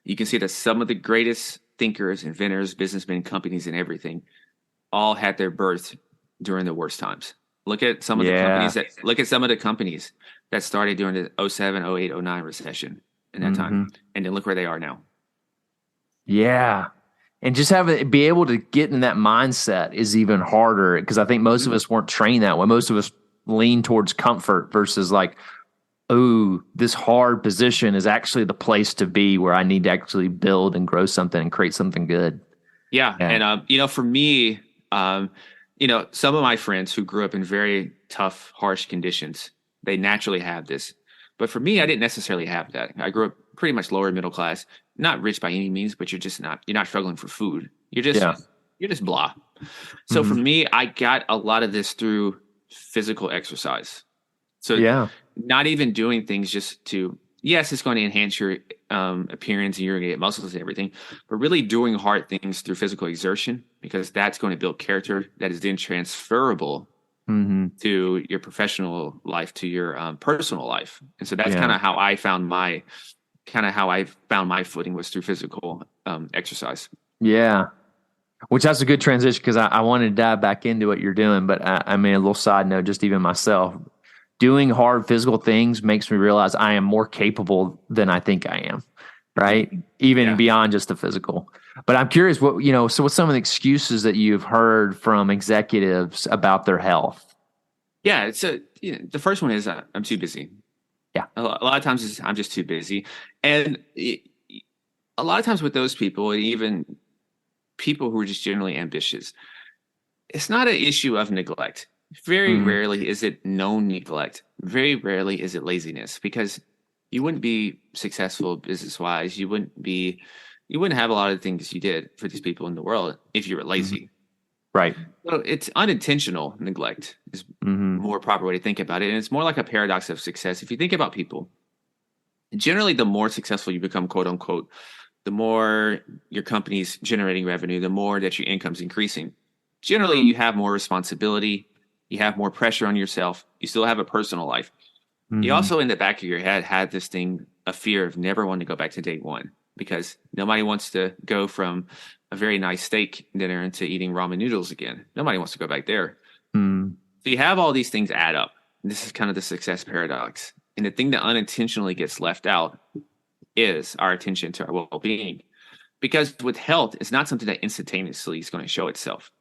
you can see that some of the greatest thinkers, inventors, businessmen, companies, and everything all had their birth during the worst times. Look at some of the companies that started during the 07, 08, 09 recession in that time. And then look where they are now. Yeah. And just be able to get in that mindset is even harder because I think most of us weren't trained that way. Most of us lean towards comfort versus like, oh, this hard position is actually the place to be where I need to actually build and grow something and create something good. Yeah. And, for me, some of my friends who grew up in very tough, harsh conditions, they naturally have this. But for me, I didn't necessarily have that. I grew up pretty much lower middle class, not rich by any means, but you're not struggling for food. You're just blah. So for me, I got a lot of this through physical exercise. So not even doing things just to, yes, it's going to enhance your appearance and you're going to get muscles and everything, but really doing hard things through physical exertion, because that's going to build character that is then transferable to your professional life, to your personal life. And so that's kind of how I found my footing, was through physical exercise. Yeah. Which that's a good transition because I wanted to dive back into what you're doing. But I mean, a little side note, just even myself, doing hard physical things makes me realize I am more capable than I think I am, right? Even beyond just the physical. But I'm curious, so what's some of the excuses that you've heard from executives about their health? Yeah, the first one is I'm too busy. Yeah. A lot of times I'm just too busy. And a lot of times with those people, and even people who are just generally ambitious, it's not an issue of neglect. Very rarely is it known neglect. Very rarely is it laziness, because you wouldn't be successful business-wise. You wouldn't have a lot of the things you did for these people in the world if you were lazy. Right. So it's unintentional neglect is more proper way to think about it. And it's more like a paradox of success. If you think about people, generally the more successful you become, quote unquote, the more your company's generating revenue, the more that your income's increasing. Generally, you have more responsibility. You have more pressure on yourself. You still have a personal life. You also, in the back of your head, had this thing, a fear of never wanting to go back to day one, because nobody wants to go from a very nice steak dinner into eating ramen noodles again. Nobody wants to go back there. So you have all these things add up. This is kind of the success paradox. And the thing that unintentionally gets left out is our attention to our well-being. Because with health, it's not something that instantaneously is going to show itself.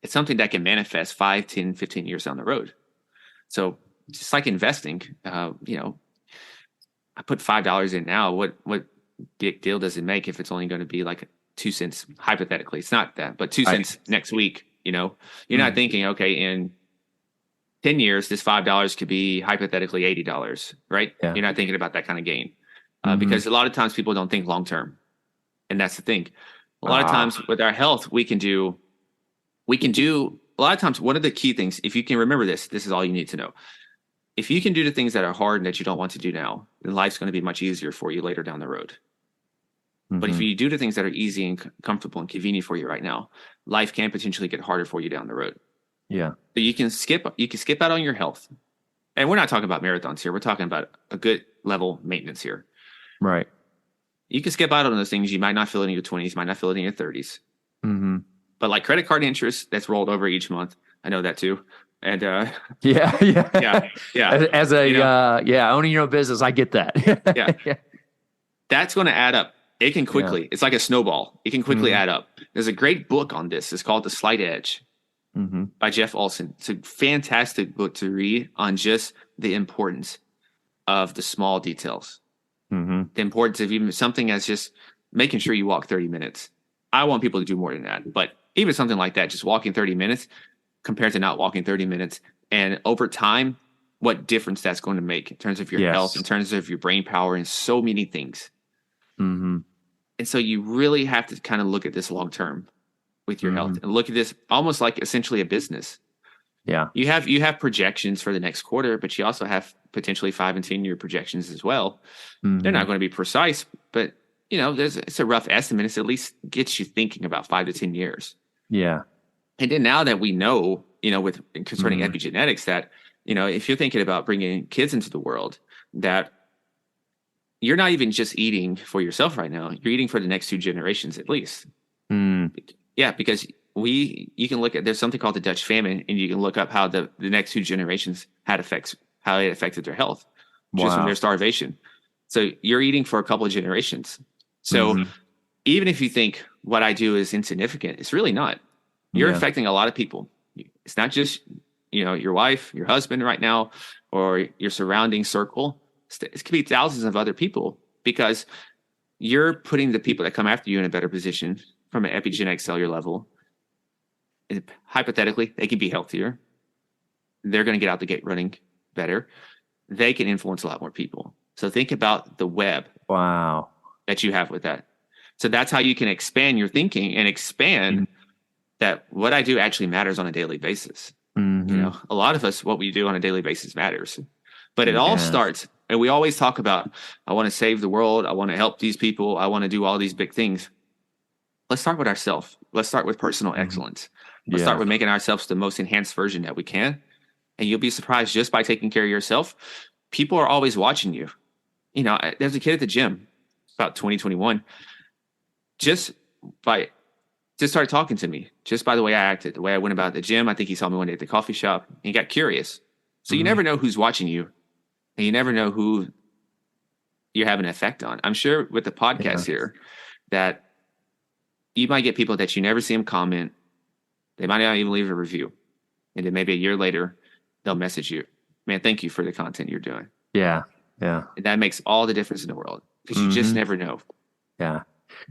It's something that can manifest 5, 10, 15 years down the road. So just like investing, I put $5 in now. What big deal does it make if it's only going to be like 2 cents? Hypothetically, it's not that, but 2 cents next week. You're not thinking, okay, in 10 years, this $5 could be hypothetically $80, right? Yeah. You're not thinking about that kind of gain because a lot of times people don't think long term, and that's the thing. A lot of times with our health, we can do. A lot of times, one of the key things, if you can remember this is all you need to know. If you can do the things that are hard and that you don't want to do now, then life's going to be much easier for you later down the road. But if you do the things that are easy and comfortable and convenient for you right now, life can potentially get harder for you down the road. Yeah. So you can skip out on your health. And we're not talking about marathons here. We're talking about a good level maintenance here. Right. You can skip out on those things. You might not feel it in your 20s, might not feel it in your 30s. But like credit card interest that's rolled over each month, I know that too. And yeah. As owning your own business, I get that. That's going to add up. It can quickly. It's like a snowball. It can quickly add up. There's a great book on this. It's called The Slight Edge by Jeff Olson. It's a fantastic book to read on just the importance of the small details. The importance of even something as just making sure you walk 30 minutes. I want people to do more than that, but even something like that, just walking 30 minutes compared to not walking 30 minutes. And over time, what difference that's going to make in terms of your health, in terms of your brain power, and so many things. And so you really have to kind of look at this long term with your health and look at this almost like essentially a business. Yeah. You have projections for the next quarter, but you also have potentially 5 and 10-year projections as well. They're not going to be precise, but it's a rough estimate. It's at least gets you thinking about 5 to 10 years. Yeah. And then now that we know, with concerning epigenetics, that, if you're thinking about bringing kids into the world, that you're not even just eating for yourself right now. You're eating for the next 2 generations at least. Yeah, because you can look at, there's something called the Dutch famine, and you can look up how the next 2 generations how it affected their health just from their starvation. So you're eating for a couple of generations. So even if you think what I do is insignificant, it's really not. You're affecting a lot of people. It's not just, your wife, your husband right now, or your surrounding circle. It could be thousands of other people, because you're putting the people that come after you in a better position from an epigenetic cellular level. Hypothetically, they can be healthier. They're going to get out the gate running better. They can influence a lot more people. So think about the web that you have with that. So that's how you can expand your thinking and expand that what I do actually matters on a daily basis. A lot of us, what we do on a daily basis matters. But it all starts, and we always talk about, I want to save the world. I want to help these people. I want to do all these big things. Let's start with ourselves. Let's start with personal excellence. Let's start with making ourselves the most enhanced version that we can. And you'll be surprised, just by taking care of yourself, people are always watching you. There's a kid at the gym about 2021, just started talking to me just by the way I acted, the way I went about the gym. I think he saw me one day at the coffee shop and he got curious. So you never know who's watching you, and you never know who you're having an effect on. I'm sure with the podcast here that you might get people that you never see them comment. They might not even leave a review. And then maybe a year later, they'll message you, man, thank you for the content you're doing. Yeah. Yeah. And that makes all the difference in the world, because you just never know. Yeah.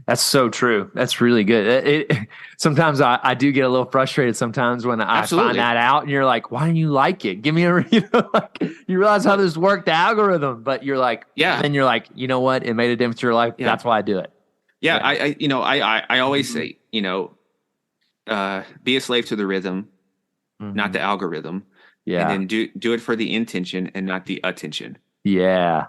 That's so true. That's really good. Sometimes I do get a little frustrated sometimes when I find that out, and you're like, why don't you like it? Give me you realize how this worked, the algorithm, but you're like, then you're like, you know what? It made a difference in your life. Yeah. That's why I do it. Yeah. I always say, be a slave to the rhythm, not the algorithm. Yeah. And then do it for the intention and not the attention. Yeah.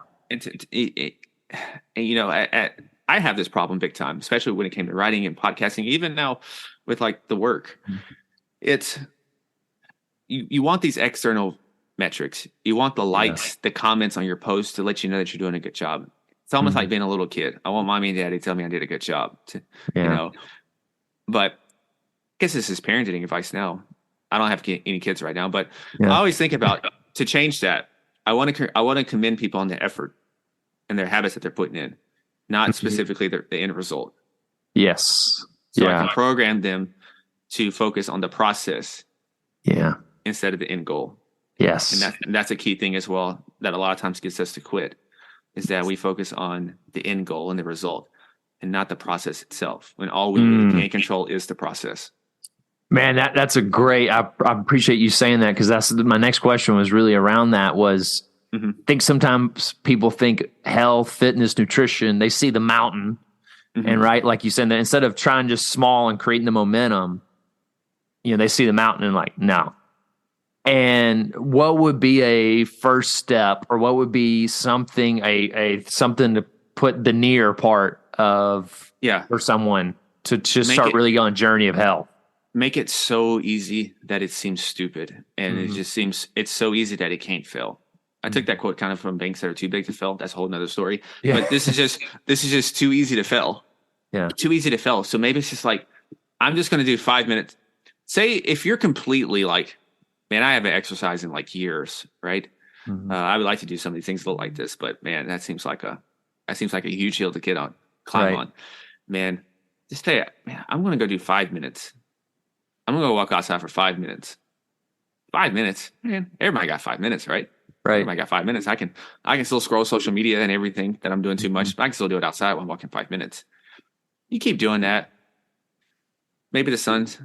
I have this problem big time, especially when it came to writing and podcasting, even now with like the work. It's you want these external metrics. You want the likes, the comments on your posts to let you know that you're doing a good job. It's almost like being a little kid. I want mommy and daddy to tell me I did a good job. But I guess this is parenting advice now. I don't have any kids right now, but I always think about, to change that, I want to commend people on the effort and their habits that they're putting in, not specifically the end result. Yes. So I can program them to focus on the process instead of the end goal. Yes. And that's a key thing as well that a lot of times gets us to quit, is that we focus on the end goal and the result and not the process itself, when all we really can control is the process. Man, that's a great, I appreciate you saying that, because that's my next question was really around that was, I think sometimes people think health, fitness, nutrition, they see the mountain and like you said, that instead of trying just small and creating the momentum, they see the mountain and like, no. And what would be a first step, or what would be something, something to put the near part of for someone to just start really going on a journey of health? Make it so easy that it seems stupid, and it just seems it's so easy that it can't fail. I took that quote kind of from Banks that are too big to fail. That's a whole nother story. Yeah. But this is just too easy to fail. Yeah, too easy to fail. So maybe it's just like, I'm just going to do 5 minutes. Say if you're completely like, man, I haven't exercised in like years, right? I would like to do some of these things that look like this, but man, that seems like a huge hill to climb on. Man, just say, man, I'm going to go do 5 minutes. I'm going to go walk outside for 5 minutes. 5 minutes, man. Everybody got 5 minutes, right? Right. Everybody got 5 minutes. I can still scroll social media and everything that I'm doing too much, but I can still do it outside when I'm walking 5 minutes. You keep doing that. Maybe the sun's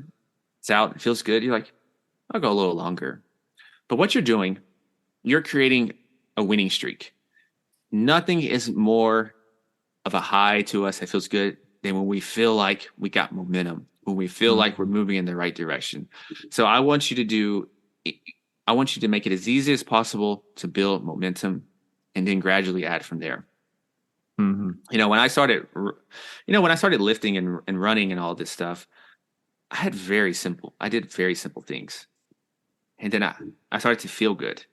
out. It feels good. You're like, I'll go a little longer. But what you're doing, you're creating a winning streak. Nothing is more of a high to us that feels good than when we feel like we got momentum, when we feel like we're moving in the right direction. So I want you to make it as easy as possible to build momentum and then gradually add from there. When I started lifting and running and all this stuff, I did very simple things. And then I started to feel good.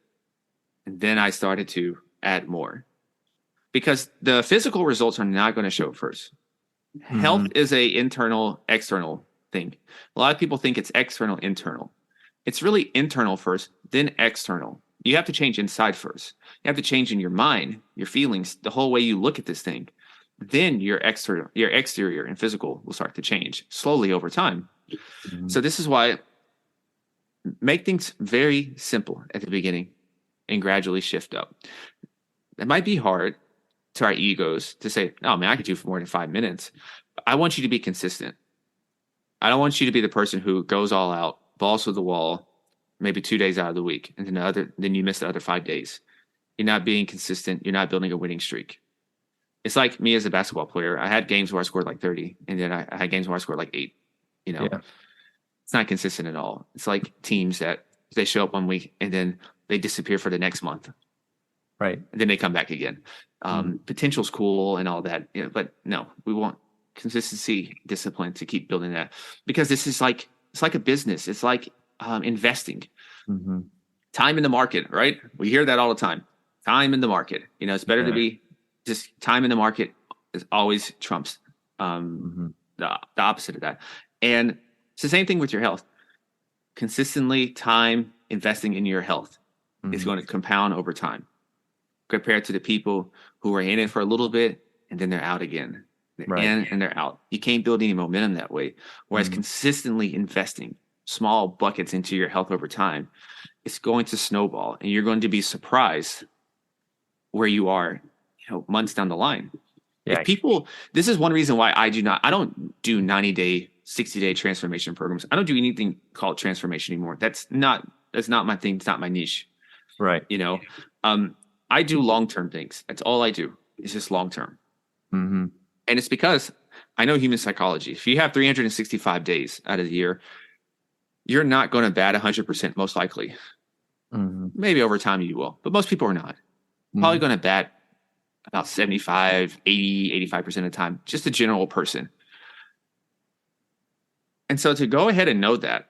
And then I started to add more. Because the physical results are not going to show first. Health is a internal, external thing. A lot of people think it's external, internal. It's really internal first, then external. You have to change inside first. You have to change in your mind, your feelings, the whole way you look at this thing. Then your exterior and physical will start to change slowly over time. So this is why make things very simple at the beginning and gradually shift up. It might be hard to our egos to say, "Oh man, I could do for more than 5 minutes." But I want you to be consistent. I don't want you to be the person who goes all out, balls to the wall, maybe 2 days out of the week, and then you miss the other 5 days. You're not being consistent. You're not building a winning streak. It's like me as a basketball player. I had games where I scored like 30, and then I had games where I scored like 8. It's not consistent at all. It's like teams that they show up 1 week and then they disappear for the next month. Right. And then they come back again. Potential's cool and all that, but no, we want consistency, discipline to keep building that, because it's like a business. It's like investing. Time in the market, right? We hear that all the time. Time in the market. It's better to be just time in the market is always trumps the opposite of that. And it's the same thing with your health. Consistently time investing in your health is going to compound over time, compared to the people who are in it for a little bit and then they're out again. They're in and they're out. You can't build any momentum that way. Whereas consistently investing small buckets into your health over time, it's going to snowball, and you're going to be surprised where you are, months down the line. Yeah. If people, this is one reason why I don't do 90-day, 60-day transformation programs. I don't do anything called transformation anymore. That's not my thing. It's not my niche. Right. I do long-term things. That's all I do. It's just long-term. And it's because I know human psychology. If you have 365 days out of the year, you're not going to bat 100% most likely. Maybe over time you will, but most people are not. Probably going to bat about 75, 80, 85% of the time, just a general person. And so to go ahead and know that,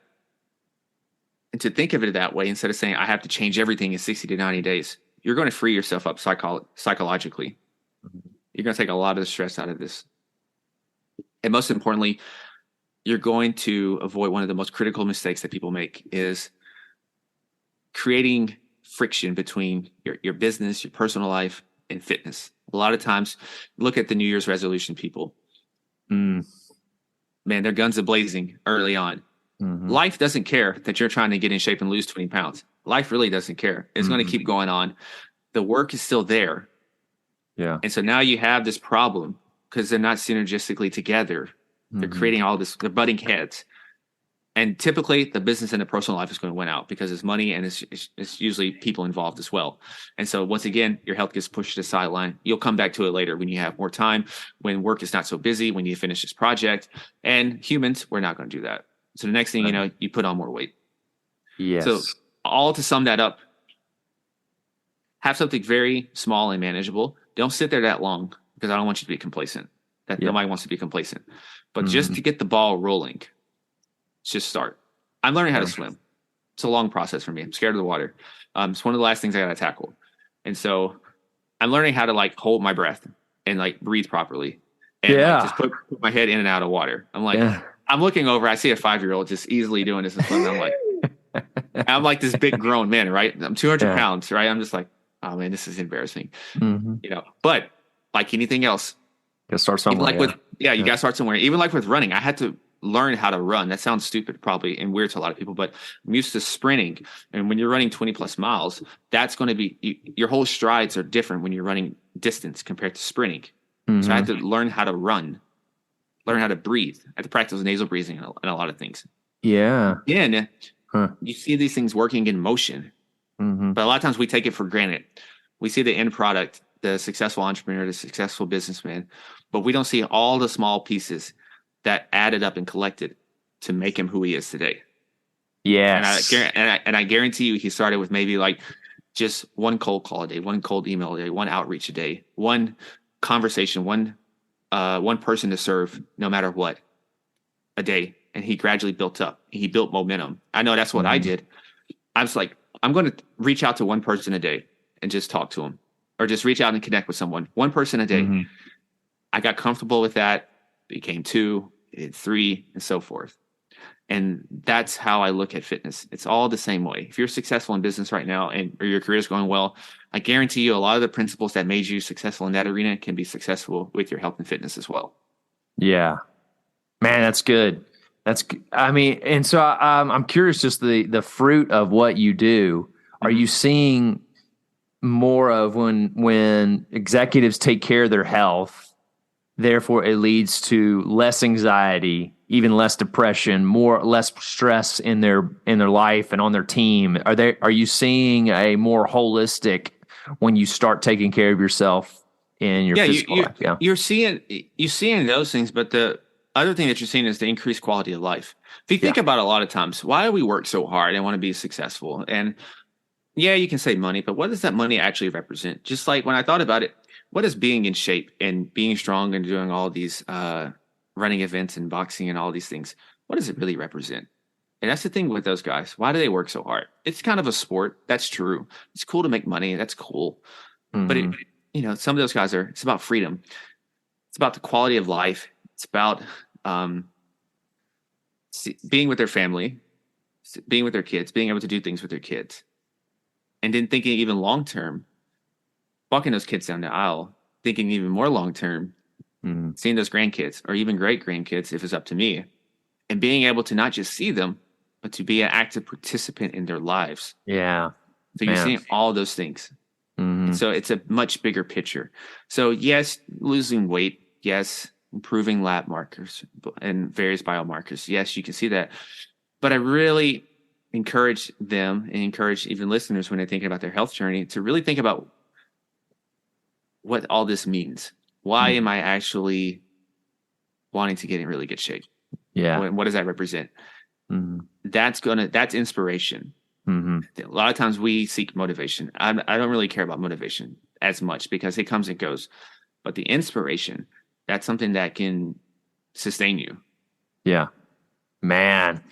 and to think of it that way, instead of saying I have to change everything in 60 to 90 days, you're going to free yourself up psychologically. You're going to take a lot of the stress out of this. And most importantly, you're going to avoid one of the most critical mistakes that people make, is creating friction between your business, your personal life, and fitness. A lot of times, look at the New Year's resolution people. Man, they're guns a-blazing early on. Life doesn't care that you're trying to get in shape and lose 20 pounds. Life really doesn't care. It's going to keep going on. The work is still there. Yeah. And so now you have this problem because they're not synergistically together. They're creating all this, they're butting heads. And typically the business and the personal life is going to win out because it's money, and it's usually people involved as well. And so once again, your health gets pushed to the sideline. You'll come back to it later when you have more time, when work is not so busy, when you finish this project. And humans, we're not going to do that. So the next thing you know, you put on more weight. Yes. So all to sum that up, have something very small and manageable. Don't sit there that long, because I don't want you to be complacent. Nobody wants to be complacent. But just to get the ball rolling, just start. I'm learning how to swim. It's a long process for me. I'm scared of the water. It's one of the last things I got to tackle. And so I'm learning how to hold my breath and breathe properly. And just put my head in and out of water. I'm I'm looking over, I see a 5-year-old just easily doing this. And I'm like this big grown man, right? I'm 200 pounds, right? I'm just like, oh man, this is embarrassing. But like anything else, you gotta start somewhere. You gotta start somewhere. Even with running, I had to learn how to run. That sounds stupid probably and weird to a lot of people, but I'm used to sprinting. And when you're running 20 plus miles, that's going to be, your whole strides are different when you're running distance compared to sprinting. So I had to learn how to run, learn how to breathe. I had to practice nasal breathing and a lot of things. Yeah. Again, you see these things working in motion, but a lot of times we take it for granted. We see the end product the successful entrepreneur, the successful businessman, but we don't see all the small pieces that added up and collected to make him who he is today. Yes. And I guarantee you he started with maybe like just one cold call a day, one cold email a day, one outreach a day, one conversation, one person to serve no matter what a day. And he gradually built up. He built momentum. I know that's what I did. I was like, I'm going to reach out to one person a day and just talk to him, or just reach out and connect with someone. One person a day. I got comfortable with that. Became 2, 3, and so forth. And that's how I look at fitness. It's all the same way. If you're successful in business right now or your career is going well, I guarantee you a lot of the principles that made you successful in that arena can be successful with your health and fitness as well. Yeah, man, that's good. I mean, and so I'm curious, just the fruit of what you do. Are you seeing more of when executives take care of their health, therefore it leads to less anxiety, even less depression, less stress in their life and on their team? Are you seeing a more holistic when you start taking care of yourself in your physical life? Yeah, you're seeing those things, but the other thing that you're seeing is the increased quality of life. If you think about a lot of times, why do we work so hard and want to be successful? And yeah, you can say money, but what does that money actually represent? Just like when I thought about it, what is being in shape and being strong and doing all these running events and boxing and all these things, what does it really represent? And that's the thing with those guys. Why do they work so hard? It's kind of a sport. That's true. It's cool to make money. That's cool. But some of those guys it's about freedom. It's about the quality of life. It's about being with their family, being with their kids, being able to do things with their kids. And then thinking even long-term, walking those kids down the aisle, thinking even more long-term, seeing those grandkids or even great-grandkids, if it's up to me, and being able to not just see them, but to be an active participant in their lives. Yeah. So you're seeing all those things. So it's a much bigger picture. So yes, losing weight. Yes, improving lab markers and various biomarkers. Yes, you can see that. But I really encourage them and encourage even listeners when they're thinking about their health journey to really think about what all this means. Why am I actually wanting to get in really good shape? Yeah. What does that represent? That's inspiration. A lot of times we seek motivation. I don't really care about motivation as much because it comes and goes. But the inspiration, that's something that can sustain you. Yeah. Man,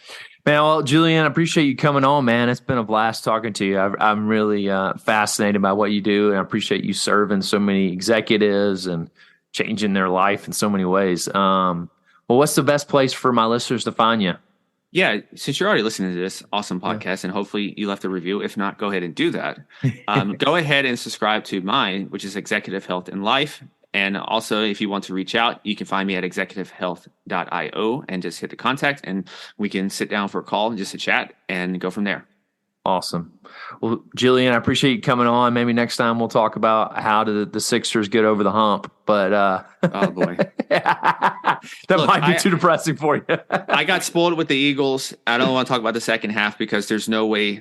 well, Julian, I appreciate you coming on, man. It's been a blast talking to you. I'm really fascinated by what you do, and I appreciate you serving so many executives and changing their life in so many ways. Well, what's the best place for my listeners to find you? Yeah, since you're already listening to this awesome podcast, and hopefully you left a review. If not, go ahead and do that. Go ahead and subscribe to mine, which is Executive Health and Life. And also, if you want to reach out, you can find me at executivehealth.io and just hit the contact, and we can sit down for a call and just a chat and go from there. Awesome. Well, Julian, I appreciate you coming on. Maybe next time we'll talk about how did the Sixers get over the hump. But oh boy, that might be too depressing for you. I got spoiled with the Eagles. I don't want to talk about the second half because there's no way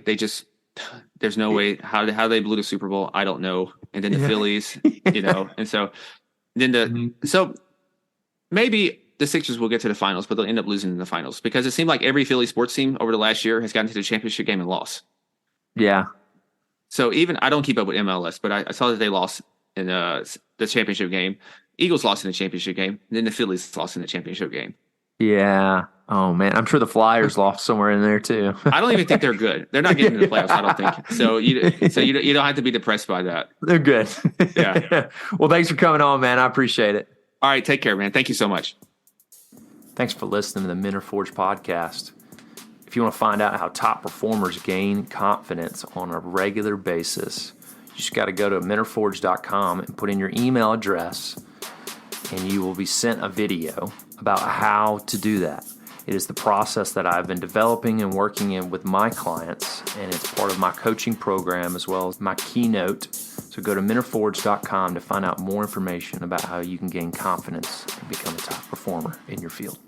how they blew the Super Bowl. I don't know. And then the Phillies, and so then so maybe the Sixers will get to the finals, but they'll end up losing in the finals because it seemed like every Philly sports team over the last year has gotten to the championship game and lost. Yeah. So even I don't keep up with MLS, but I saw that they lost in the championship game. Eagles lost in the championship game, and then the Phillies lost in the championship game. Yeah. Oh man, I'm sure the Flyers lost somewhere in there too. I don't even think they're good. They're not getting to the playoffs. I don't think so. You don't have to be depressed by that. They're good. Yeah. Well, thanks for coming on, man. I appreciate it. All right, take care, man. Thank you so much. Thanks for listening to the Men Are Forged podcast. If you want to find out how top performers gain confidence on a regular basis, you just got to go to menareforged.com and put in your email address, and you will be sent a video about how to do that. It is the process that I've been developing and working in with my clients, and it's part of my coaching program as well as my keynote. So go to menareforged.com to find out more information about how you can gain confidence and become a top performer in your field.